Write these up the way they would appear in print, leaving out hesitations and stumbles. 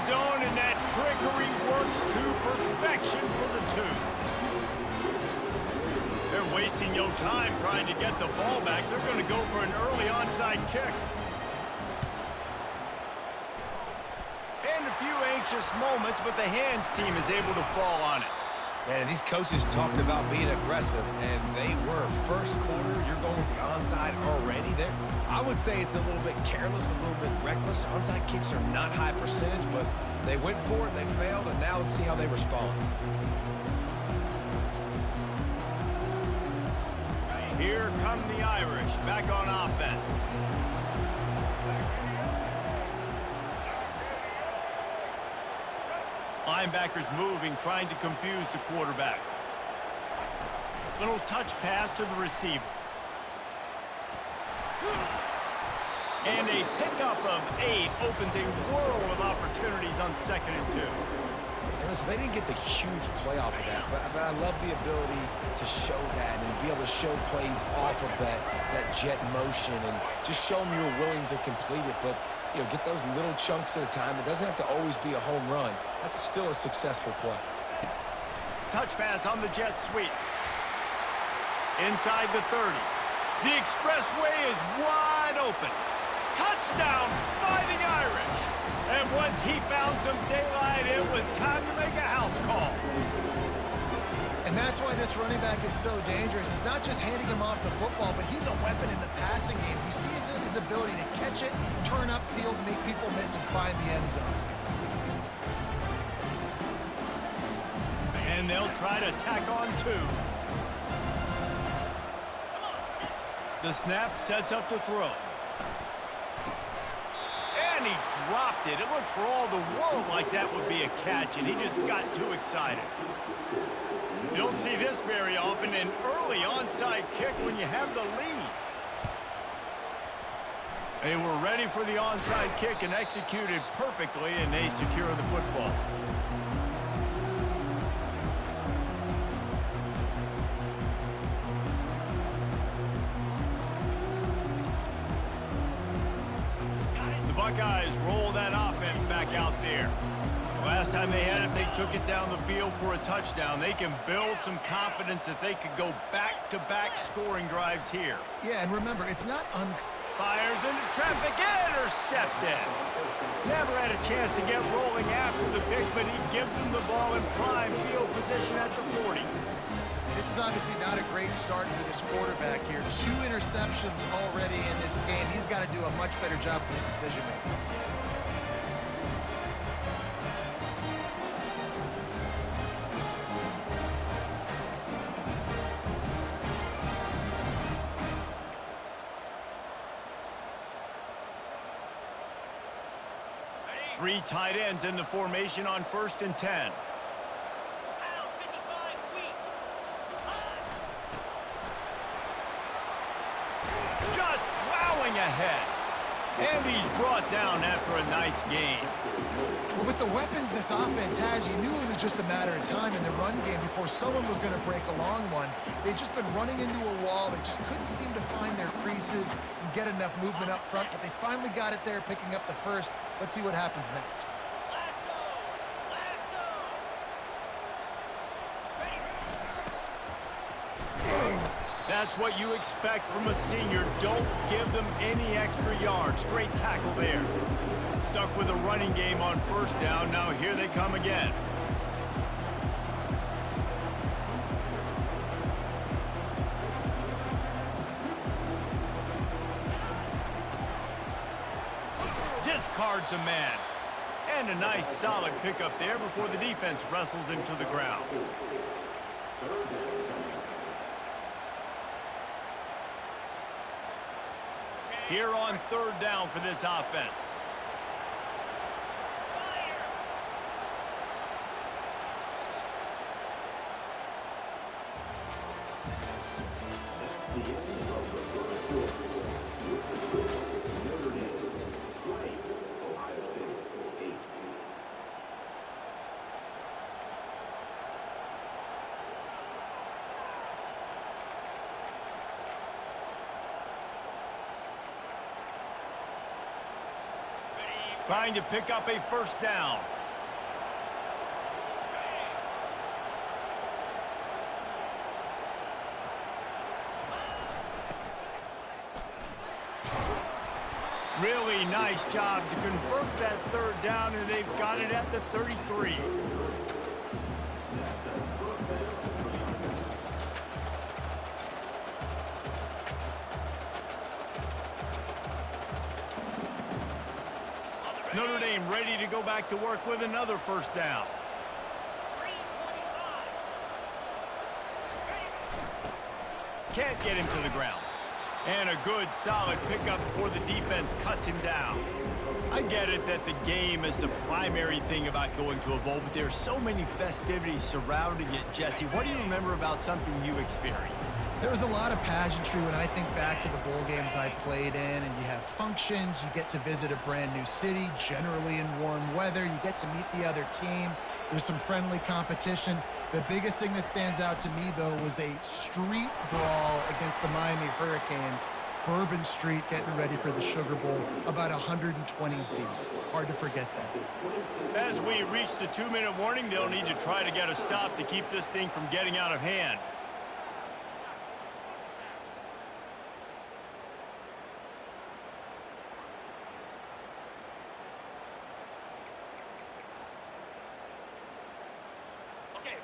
zone, and that trickery works to perfection for the two. They're wasting no time trying to get the ball back. They're going to go for an early onside kick. And a few anxious moments, but the hands team is able to fall on it. And these coaches talked about being aggressive, and they were. First quarter, you're going with the onside already. There, I would say it's a little bit careless, a little bit reckless. Onside kicks are not high percentage, but they went for it, they failed, and now let's see how they respond. Here come the Irish, back on offense. Linebackers moving, trying to confuse the quarterback. Little touch pass to the receiver. And a pickup of 8 opens a world of opportunities on 2nd and 2. And listen, they didn't get the huge play off of that, but I love the ability to show that and be able to show plays off of that jet motion and just show them you're willing to complete it. But, you know, get those little chunks at a time. It doesn't have to always be a home run. That's still a successful play. Touch pass on the jet sweep. Inside the 30. The expressway is wide open. Touchdown, Fighting Irish. And once he found some daylight, it was time to make a house call. And that's why this running back is so dangerous. It's not just handing him off the football, but he's a weapon in the passing game. You see his ability to catch it, turn upfield, make people miss, and find the end zone. And they'll try to tack on 2. The snap sets up the throw. And he dropped it. It looked for all the world like that would be a catch, and he just got too excited. You don't see this very often, an early onside kick when you have the lead. They were ready for the onside kick and executed perfectly, and they secure the football. The Buckeyes roll that offense back out there. Last time they had it, they took it down the field for a touchdown. They can build some confidence that they could go back-to-back scoring drives here. Yeah, and remember, it's not Fires into traffic, intercepted. Never had a chance to get rolling after the pick, but he gives them the ball in prime field position at the 40. This is obviously not a great start for this quarterback here. 2 interceptions already in this game. He's got to do a much better job with his decision-making. Three tight ends in the formation on 1st and 10. Just plowing ahead. And he's brought down after a nice gain. Well, with the weapons this offense has, you knew it was just a matter of time in the run game before someone was going to break a long one. They'd just been running into a wall. They just couldn't seem to find their creases and get enough movement up front, but they finally got it there, picking up the first. Let's see what happens next. That's what you expect from a senior. Don't give them any extra yards. Great tackle there. Stuck with a running game on 1st down. Now here they come again. Discards a man. And a nice solid pickup there before the defense wrestles him to the ground. Here on 3rd down for this offense. Trying to pick up a first down. Really nice job to convert that third down, and they've got it at the 33. Notre Dame ready to go back to work with another first down. Can't get him to the ground. And a good, solid pickup before the defense cuts him down. I get it that the game is the primary thing about going to a bowl, but there are so many festivities surrounding it, Jesse. What do you remember about something you experienced? There was a lot of pageantry when I think back to the bowl games I played in, and you have functions, you get to visit a brand new city, generally in warm weather, you get to meet the other team, there's some friendly competition. The biggest thing that stands out to me, though, was a street brawl against the Miami Hurricanes. Bourbon Street getting ready for the Sugar Bowl, about 120 deep. Hard to forget that. As we reach the 2-minute warning, they'll need to try to get a stop to keep this thing from getting out of hand.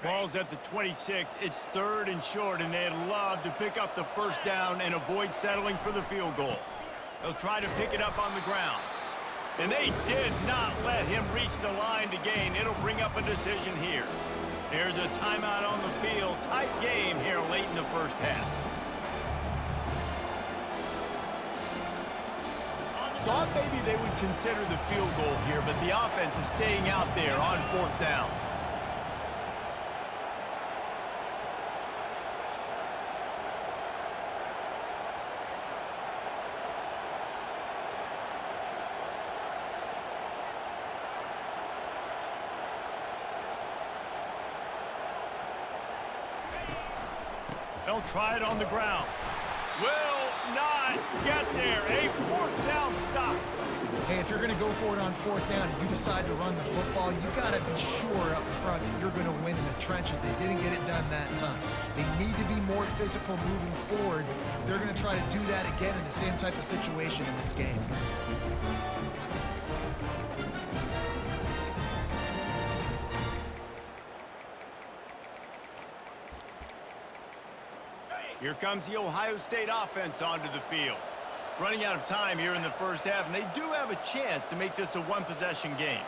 Ball's at the 26. It's 3rd and short, and they'd love to pick up the first down and avoid settling for the field goal. They'll try to pick it up on the ground. And they did not let him reach the line to gain. It'll bring up a decision here. There's a timeout on the field. Tight game here late in the first half. Thought maybe they would consider the field goal here, but the offense is staying out there on 4th down. They'll try it on the ground. Will not get there. A 4th down stop. Hey, if you're going to go for it on 4th down and you decide to run the football, you got to be sure up front that you're going to win in the trenches. They didn't get it done that time. They need to be more physical moving forward. They're going to try to do that again in the same type of situation in this game. Here comes the Ohio State offense onto the field. Running out of time here in the first half, and they do have a chance to make this a one-possession game.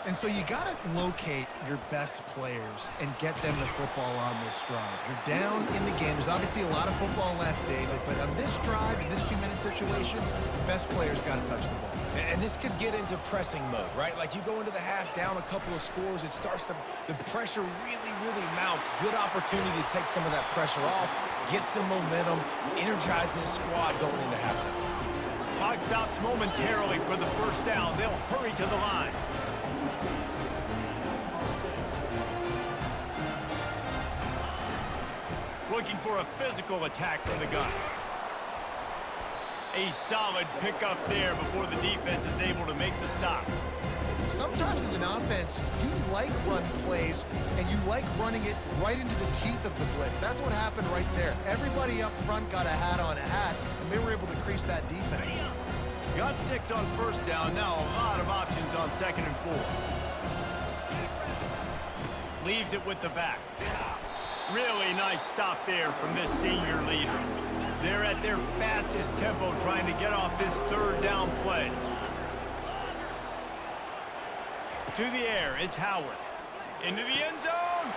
And so you got to locate your best players and get them the football on this drive. You're down in the game. There's obviously a lot of football left, David, but on this drive, in this 2-minute situation, the best players got to touch the ball. And this could get into pressing mode, right? Like you go into the half down a couple of scores, it starts to, the pressure really mounts. Good opportunity to take some of that pressure off, get some momentum, energize this squad going into halftime. Clock stops momentarily for the first down. They'll hurry to the line. Looking for a physical attack from the gun. A solid pickup there before the defense is able to make the stop. Sometimes as an offense, you like run plays, and you like running it right into the teeth of the blitz. That's what happened right there. Everybody up front got a hat on a hat, and they were able to crease that defense. Got 6 on first down. Now a lot of options on 2nd and 4. Leaves it with the back. Really nice stop there from this senior leader. They're at their fastest tempo trying to get off this 3rd down play. To the air, it's Howard. Into the end zone.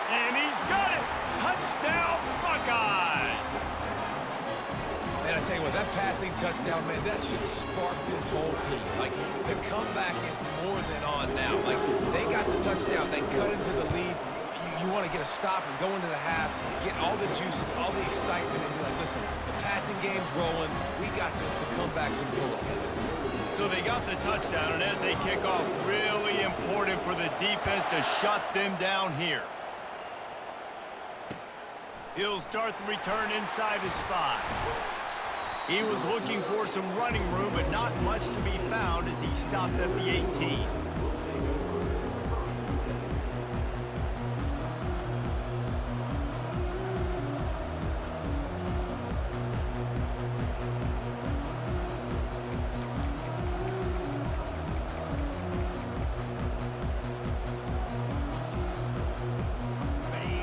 And he's got it. Touchdown, Buckeyes. Man, I tell you what, that passing touchdown, man, that should spark this whole team. Like, the comeback is more than on now. Like, they got the touchdown. They cut into the lead. You want to get a stop and go into the half, get all the juices, all the excitement, and be like, listen, the passing game's rolling. We got this. The comeback's in full effect. So they got the touchdown, and as they kick off, really important for the defense to shut them down here. He'll start the return inside his 5. He was looking for some running room, but not much to be found as he stopped at the 18.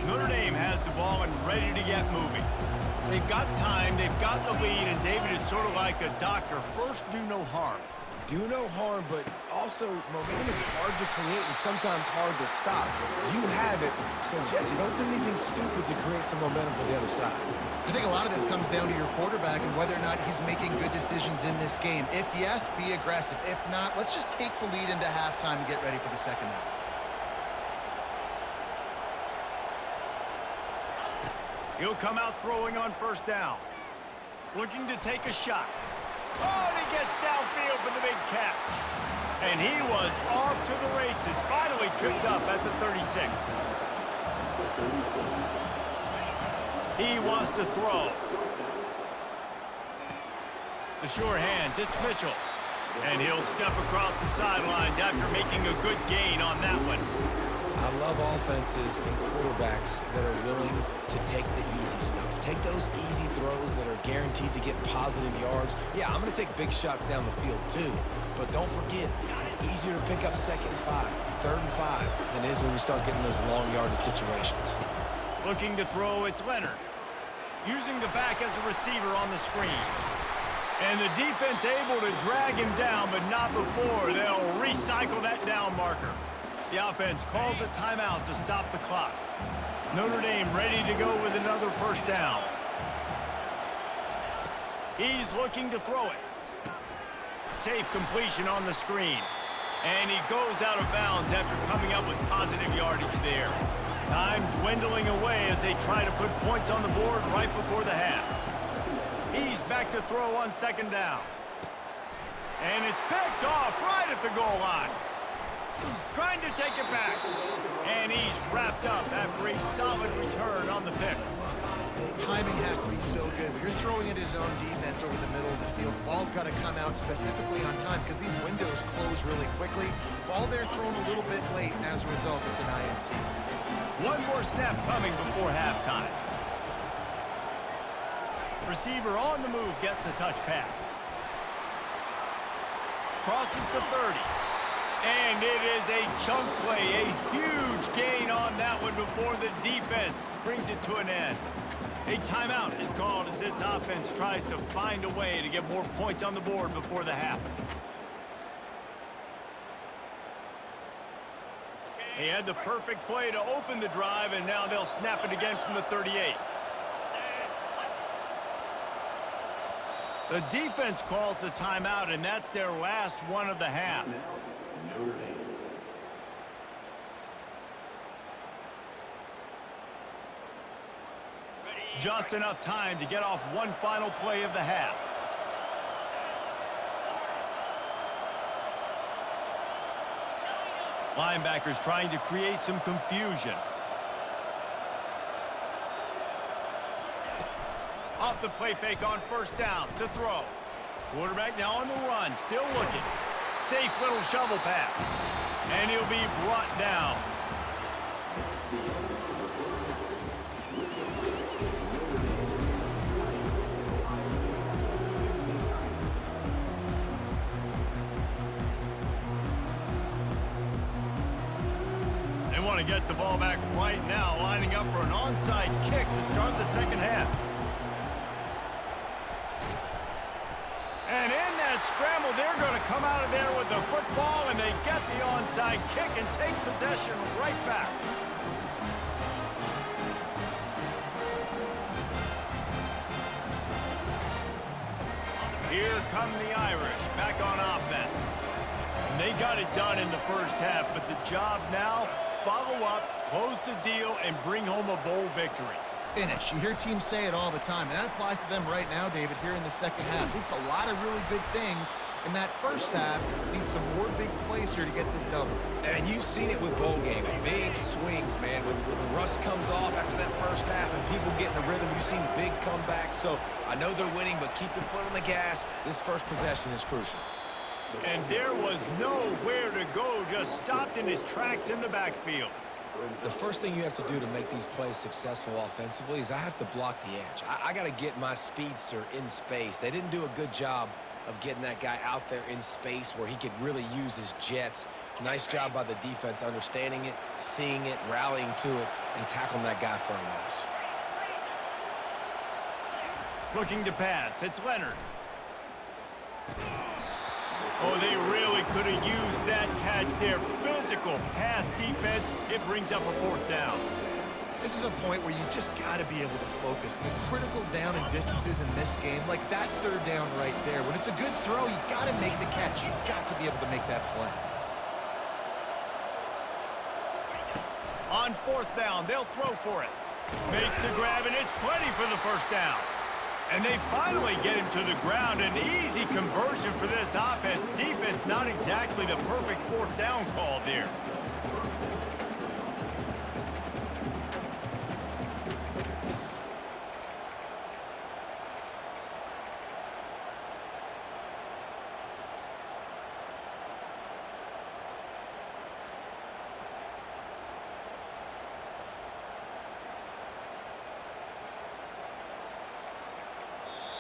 Notre Dame has the ball and ready to get moving. They've got time, they've got the lead, and David is sort of like a doctor. First, do no harm. Do no harm, but also momentum is hard to create and sometimes hard to stop. You have it, so Jesse, don't do anything stupid to create some momentum for the other side. I think a lot of this comes down to your quarterback and whether or not he's making good decisions in this game. If yes, be aggressive. If not, let's just take the lead into halftime and get ready for the second half. He'll come out throwing on first down. Looking to take a shot. Oh, and he gets downfield for the big catch. And he was off to the races. Finally tripped up at the 36. He wants to throw. The sure hands, it's Mitchell. And he'll step across the sidelines after making a good gain on that one. I love offenses and quarterbacks that are willing to take the easy stuff. Take those easy throws that are guaranteed to get positive yards. Yeah, I'm going to take big shots down the field too. But don't forget, it's easier to pick up 2nd and 5, 3rd and 5 than it is when we start getting those long yardage situations. Looking to throw, it's Leonard. Using the back as a receiver on the screen. And the defense able to drag him down, but not before. They'll recycle that down marker. The offense calls a timeout to stop the clock. Notre Dame ready to go with another first down. He's looking to throw it. Safe completion on the screen. And he goes out of bounds after coming up with positive yardage there. Time dwindling away as they try to put points on the board right before the half. He's back to throw on second down. And it's picked off right at the goal line. Trying to take it back. And he's wrapped up after a solid return on the pick. Timing has to be so good. When you're throwing at his own defense over the middle of the field, the ball's got to come out specifically on time because these windows close really quickly. Ball there thrown a little bit late, and as a result, it's an INT. One more snap coming before halftime. Receiver on the move gets the touch pass. Crosses the 30. And it is a chunk play, a huge gain on that one before the defense brings it to an end. A timeout is called as this offense tries to find a way to get more points on the board before the half. They had the perfect play to open the drive, and now they'll snap it again from the 38. The defense calls the timeout, and that's their last one of the half. Just enough time to get off one final play of the half. Linebackers trying to create some confusion. Off the play fake on first down to throw. Quarterback now on the run, still looking. Safe little shovel pass. And he'll be brought down. They want to get the ball back right now, lining up for an onside kick to start the second half. And in that scramble, they're going to come out of there with the football, and they get the onside kick and take possession right back. Here come the Irish back on offense. And they got it done in the first half, but the job now, follow up, close the deal, and bring home a bowl victory. Finish. You hear teams say it all the time, and that applies to them right now, David, here in the second half. It's a lot of really good things in that first half. Need some more big plays here to get this double. And And you've seen it with bowl games. Big swings, man. When the rust comes off after that first half and people get in the rhythm, you've seen big comebacks. So I know they're winning, but keep your foot on the gas. This first possession is crucial. And there was nowhere to go, just stopped in his tracks in the backfield. The first thing you have to do to make these plays successful offensively is I have to block the edge. I got to get my speedster in space. They didn't do a good job of getting that guy out there in space where he could really use his jets. Nice job by the defense understanding it, seeing it, rallying to it, and tackling that guy for a loss. Looking to pass, it's Leonard. Oh, they really could have used that catch there. Physical pass defense. It brings up a fourth down. This is a point where you just got to be able to focus. The critical down and distances in this game, like that third down right there. When it's a good throw, you got to make the catch. You've got to be able to make that play. On fourth down, they'll throw for it. Makes the grab, and it's plenty for the first down. And they finally get him to the ground. An easy conversion for this offense. Defense not exactly the perfect fourth down call there.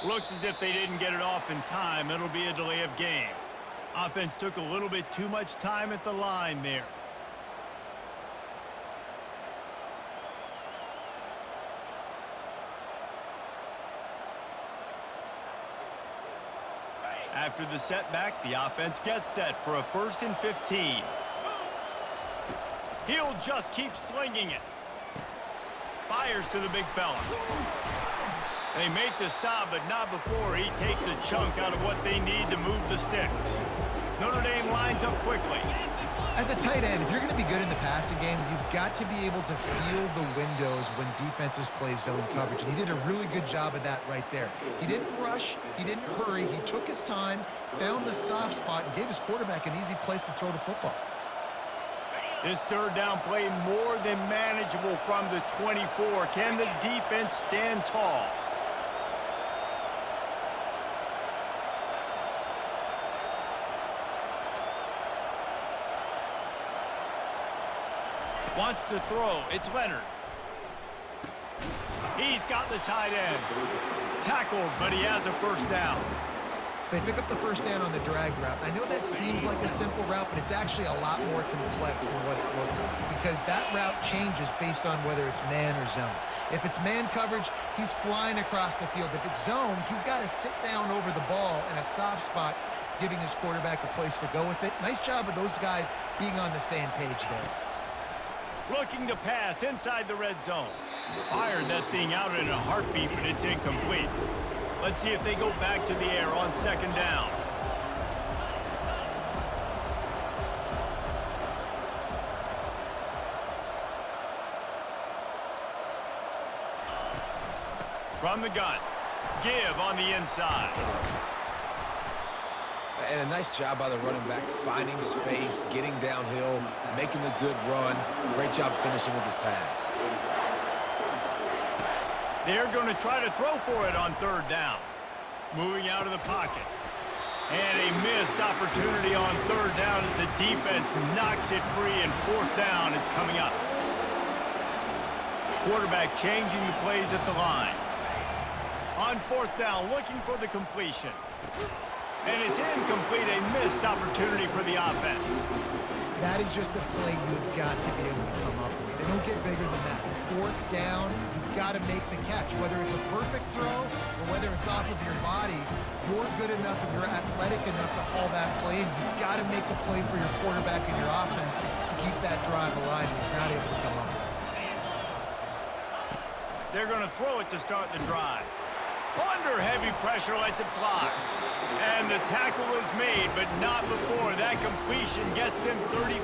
Looks as if they didn't get it off in time. It'll be a delay of game. Offense took a little bit too much time at the line there. After the setback, the offense gets set for a 1st and 15. He'll just keep slinging it. Fires to the big fella. They make the stop, but not before he takes a chunk out of what they need to move the sticks. Notre Dame lines up quickly. As a tight end, if you're going to be good in the passing game, you've got to be able to feel the windows when defenses play zone coverage. And he did a really good job of that right there. He didn't rush. He didn't hurry. He took his time, found the soft spot, and gave his quarterback an easy place to throw the football. This third down play more than manageable from the 24. Can the defense stand tall? Wants to throw. It's Leonard. He's got the tight end. Tackled, but he has a first down. They pick up the first down on the drag route. I know that seems like a simple route, but it's actually a lot more complex than what it looks like because that route changes based on whether it's man or zone. If it's man coverage, he's flying across the field. If it's zone, he's got to sit down over the ball in a soft spot, giving his quarterback a place to go with it. Nice job of those guys being on the same page there. Looking to pass inside the red zone. Fired that thing out in a heartbeat, but it's incomplete. Let's see if they go back to the air on second down. From the gun. Give on the inside. And a nice job by the running back, finding space, getting downhill, making a good run. Great job finishing with his pads. They're going to try to throw for it on third down. Moving out of the pocket. And a missed opportunity on third down as the defense knocks it free, and fourth down is coming up. Quarterback changing the plays at the line. On fourth down, looking for the completion. And it's incomplete, a missed opportunity for the offense. That is just a play you've got to be able to come up with. They don't get bigger than that. Fourth down, you've got to make the catch. Whether it's a perfect throw or whether it's off of your body, you're good enough and you're athletic enough to haul that play in. You've got to make the play for your quarterback and your offense to keep that drive alive, and he's not able to come up with it. They're going to throw it to start the drive. Under heavy pressure, lets it fly. And the tackle is made, but not before that completion gets them 30+.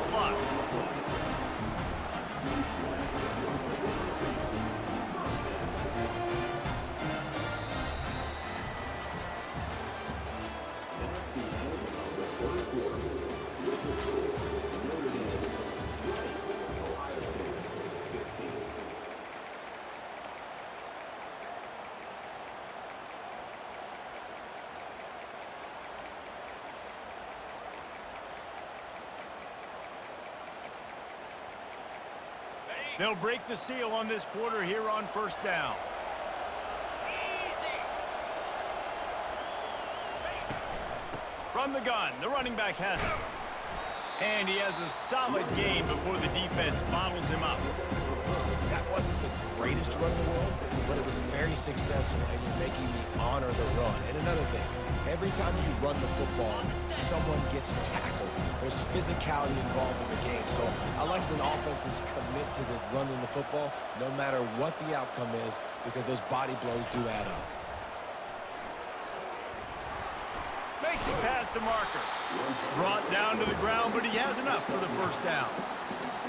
They'll break the seal on this quarter here on first down. From the gun, the running back has it. And he has a solid gain before the defense bottles him up. Listen, that wasn't the greatest run in the world, but it was very successful, and you're making me honor the run. And another thing, every time you run the football, someone gets tackled. There's physicality involved in the game. So I like when offenses commit to the running the football, no matter what the outcome is, because those body blows do add up. Makes it past the marker. Brought down to the ground, but he has enough for the first down.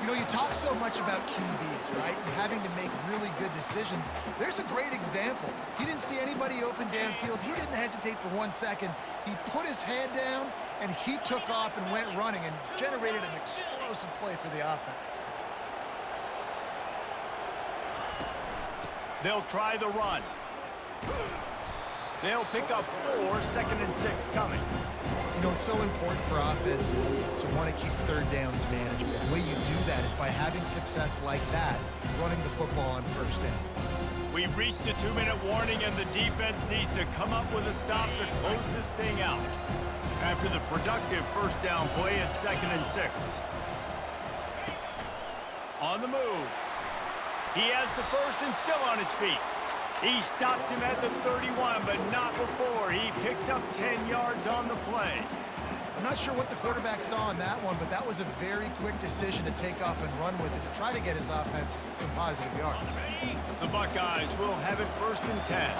You know, you talk so much about QBs, right? And having to make really good decisions. There's a great example. He didn't see anybody open downfield. He didn't hesitate for 1 second. He put his head down, and he took off and went running and generated an explosive play for the offense. They'll try the run. They'll pick up 4, 2nd and 6 coming. You know, it's so important for offenses to want to keep third downs manageable. The way you do that is by having success like that, running the football on first down. We've reached a 2-minute warning, and the defense needs to come up with a stop to close this thing out. After the productive first down play at 2nd and 6. On the move. He has the first and still on his feet. He stops him at the 31, but not before. He picks up 10 yards on the play. I'm not sure what the quarterback saw on that one, but that was a very quick decision to take off and run with it to try to get his offense some positive yards. The Buckeyes will have it 1st and 10.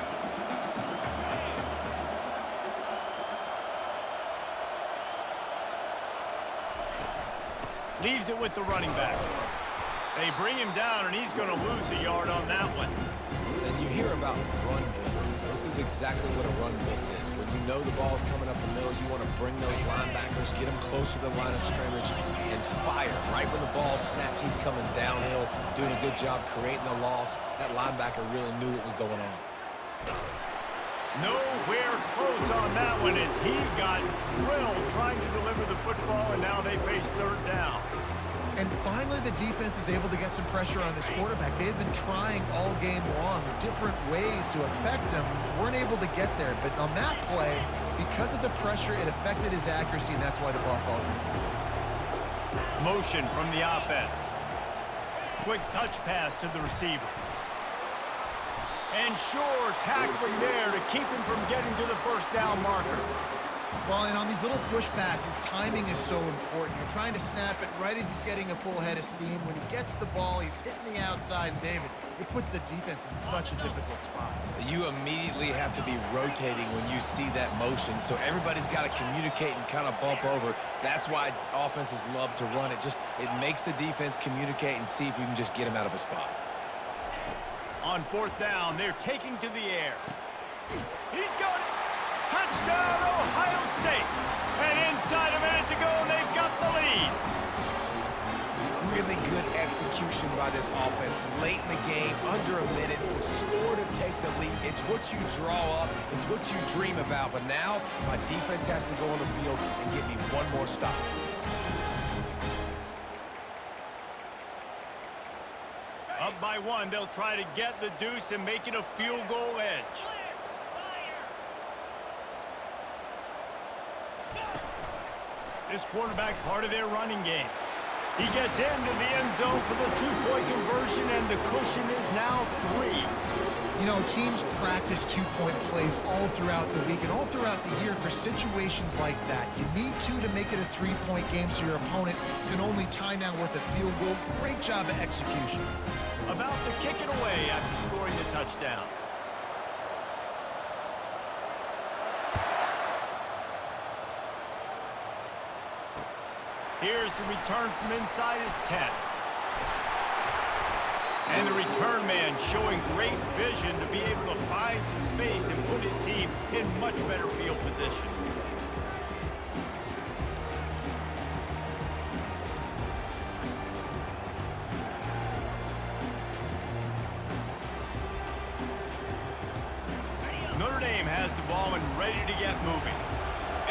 Leaves it with the running back. They bring him down, and he's going to lose a yard on that one. And you hear about run blitzes. This is exactly what a run blitz is. When you know the ball's coming up the middle, you want to bring those linebackers, get them closer to the line of scrimmage, and fire. Right when the ball snaps, he's coming downhill, doing a good job creating the loss. That linebacker really knew what was going on. Nowhere close on that one as he got drilled trying to deliver the football, and now they face 3rd down. And finally, the defense is able to get some pressure on this quarterback. They had been trying all game long different ways to affect him. Weren't able to get there. But on that play, because of the pressure, it affected his accuracy, and that's why the ball falls in. Motion from the offense. Quick touch pass to the receiver. And sure, tackling there to keep him from getting to the first down marker. Well, and on these little push passes, timing is so important. You're trying to snap it right as he's getting a full head of steam. When he gets the ball, he's hitting the outside, and David, it puts the defense in such a difficult spot. You immediately have to be rotating when you see that motion, so everybody's got to communicate and kind of bump over. That's why offenses love to run it. It makes the defense communicate and see if you can just get him out of a spot. On 4th down, they're taking to the air. He's got it. Touchdown, Ohio State. And inside a minute to go, and they've got the lead. Really good execution by this offense. Late in the game, under a minute, score to take the lead. It's what you draw up. It's what you dream about. But now, my defense has to go on the field and get me one more stop. Up by 1, they'll try to get the deuce and make it a field goal edge. This quarterback part of their running game. He gets into the end zone for the 2-point conversion, and the cushion is now 3. You know, teams practice 2-point plays all throughout the week and all throughout the year for situations like that. You need to make it a 3-point game so your opponent can only tie now with a field goal. Great job of execution. About to kick it away after scoring the touchdown. Here's the return from inside his 10. And the return man showing great vision to be able to find some space and put his team in much better field position. Notre Dame has the ball and ready to get moving.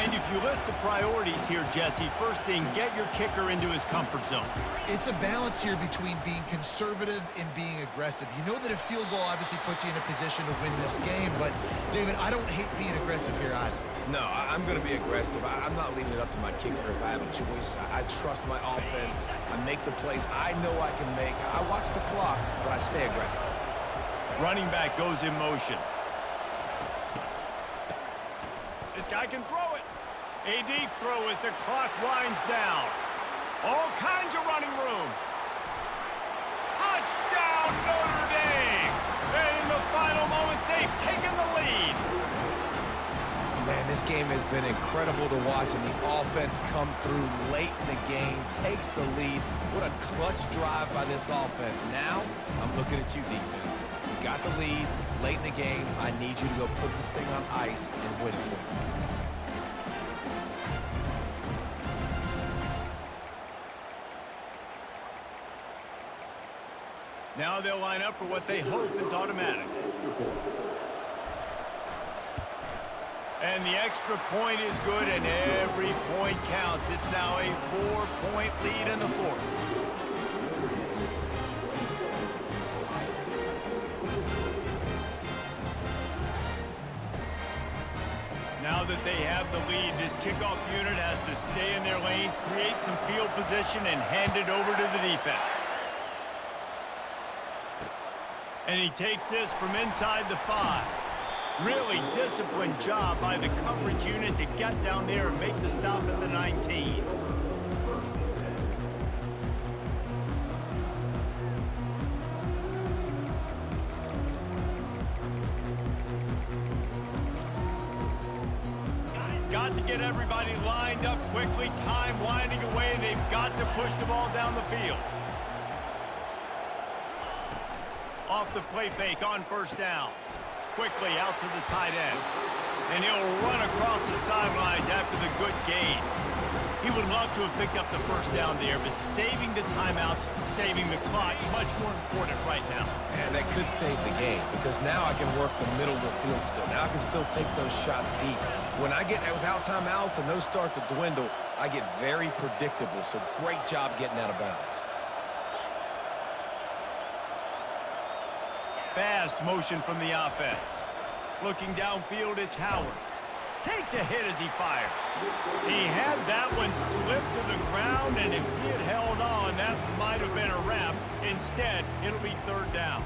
And if you list the priorities here, Jesse, first thing, get your kicker into his comfort zone. It's a balance here between being conservative and being aggressive. You know that a field goal obviously puts you in a position to win this game, but, David, I don't hate being aggressive here either. No, I'm going to be aggressive. I'm not leaving it up to my kicker if I have a choice. I trust my offense. I make the plays I know I can make. I watch the clock, but I stay aggressive. Running back goes in motion. This guy can throw it. A deep throw as the clock winds down. All kinds of running room. Touchdown, Notre Dame! And in the final moments, they've taken the lead. Man, this game has been incredible to watch, and the offense comes through late in the game, takes the lead. What a clutch drive by this offense. Now, I'm looking at you, defense. You got the lead late in the game. I need you to go put this thing on ice and win it for me. Now they'll line up for what they hope is automatic. And the extra point is good, and every point counts. It's now a 4-point lead in the fourth. Now that they have the lead, this kickoff unit has to stay in their lane, create some field position, and hand it over to the defense. And he takes this from inside the 5. Really disciplined job by the coverage unit to get down there and make the stop at the 19. Got to get everybody lined up quickly, time winding away, and they've got to push the ball down the field. Off the play fake on first down. Quickly out to the tight end. And he'll run across the sidelines after the good gain. He would love to have picked up the first down there, but saving the timeouts, saving the clock, much more important right now. And that could save the game, because now I can work the middle of the field still. Now I can still take those shots deep. When I get without timeouts and those start to dwindle, I get very predictable. So great job getting out of bounds. Fast motion from the offense. Looking downfield, it's Howard. Takes a hit as he fires. He had that one slip to the ground, and if he had held on, that might have been a wrap. Instead, it'll be third down.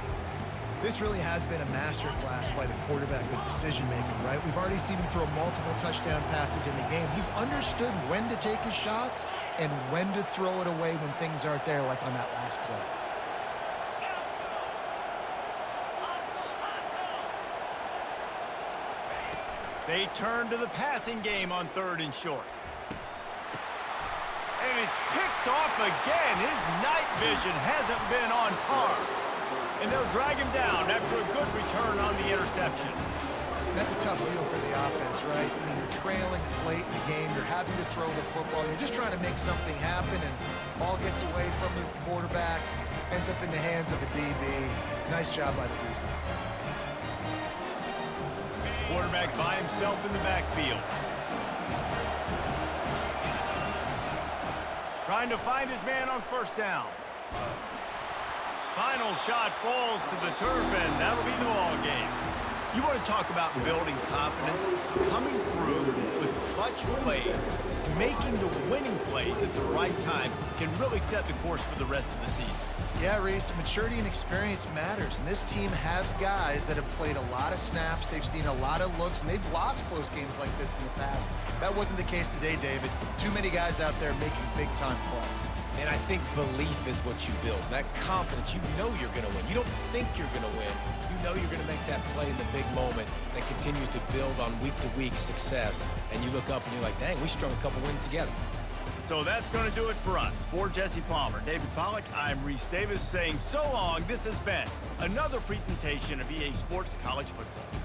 This really has been a masterclass by the quarterback with decision-making, right? We've already seen him throw multiple touchdown passes in the game. He's understood when to take his shots and when to throw it away when things aren't there, like on that last play. They turn to the passing game on 3rd and short. And it's picked off again. His night vision hasn't been on par. And they'll drag him down after a good return on the interception. That's a tough deal for the offense, right? I mean, you're trailing, it's late in the game, you're having to throw the football, you're just trying to make something happen, and ball gets away from the quarterback, ends up in the hands of a DB. Nice job by the defense. Quarterback by himself in the backfield. Trying to find his man on first down. Final shot falls to the turf, and that'll be the ball game. You want to talk about building confidence? Coming through with clutch plays, making the winning plays at the right time can really set the course for the rest of the season. Yeah, Reese, maturity and experience matters, and this team has guys that have played a lot of snaps, they've seen a lot of looks, and they've lost close games like this in the past. That wasn't the case today, David. Too many guys out there making big-time plays. And I think belief is what you build. That confidence, you know you're going to win. You don't think you're going to win. You know you're going to make that play in the big moment that continues to build on week-to-week success. And you look up and you're like, dang, we strung a couple wins together. So that's going to do it for us. For Jesse Palmer, David Pollack, I'm Reese Davis saying so long. This has been another presentation of EA Sports College Football.